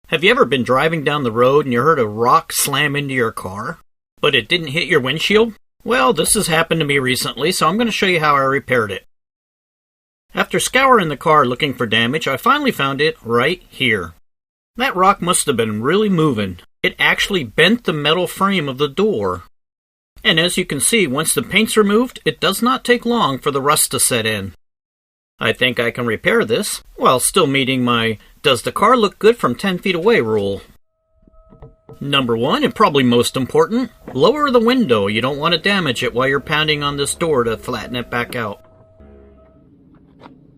Have you ever been driving down the road and you heard a rock slam into your car, but it didn't hit your windshield? Well, this has happened to me recently, so I'm going to show you how I repaired it. After scouring the car looking for damage, I finally found it right here. That rock must have been really moving. It actually bent the metal frame of the door. And as you can see, once the paint's removed, it does not take long for the rust to set in. I think I can repair this, while still meeting my "does the car look good from 10 feet away" rule. Number 1, and probably most important, lower the window. You don't want to damage it while you're pounding on this door to flatten it back out.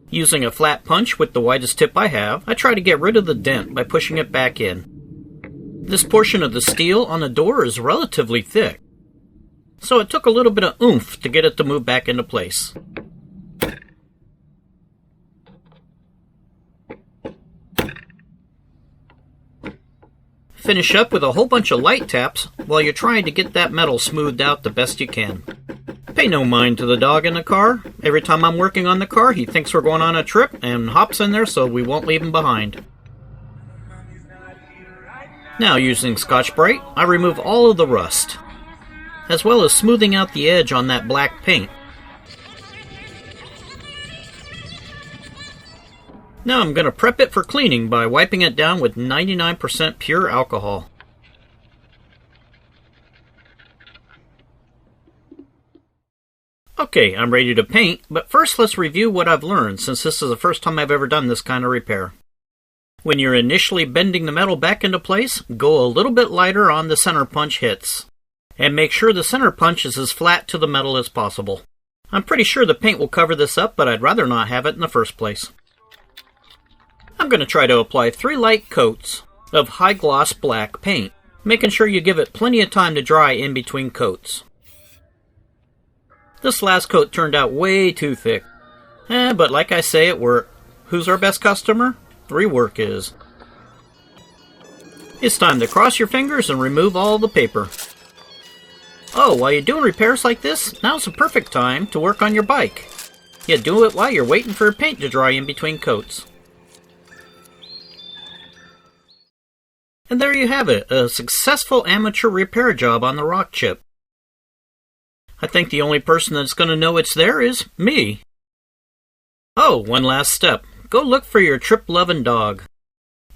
Using a flat punch with the widest tip I have, I try to get rid of the dent by pushing it back in. This portion of the steel on the door is relatively thick, so it took a little bit of oomph to get it to move back into place. Finish up with a whole bunch of light taps while you're trying to get that metal smoothed out the best you can. Pay no mind to the dog in the car. Every time I'm working on the car, he thinks we're going on a trip and hops in there so we won't leave him behind. Now, using Scotch-Brite, I remove all of the rust, as well as smoothing out the edge on that black paint. Now I'm going to prep it for cleaning by wiping it down with 99% pure alcohol. Okay, I'm ready to paint, but first let's review what I've learned, since this is the first time I've ever done this kind of repair. When you're initially bending the metal back into place, go a little bit lighter on the center punch hits, and make sure the center punch is as flat to the metal as possible. I'm pretty sure the paint will cover this up, but I'd rather not have it in the first place. I'm going to try to apply 3 light coats of high gloss black paint, making sure you give it plenty of time to dry in between coats. This last coat turned out way too thick. But like I say, it worked. Who's our best customer? Rework is. It's time to cross your fingers and remove all the paper. Oh, while you're doing repairs like this, now's the perfect time to work on your bike. You do it while you're waiting for your paint to dry in between coats. And there you have it, a successful amateur repair job on the rock chip. I think the only person that's going to know it's there is me. Oh, one last step. Go look for your trip-loving dog.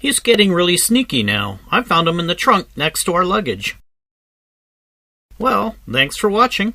He's getting really sneaky now. I found him in the trunk next to our luggage. Well, thanks for watching.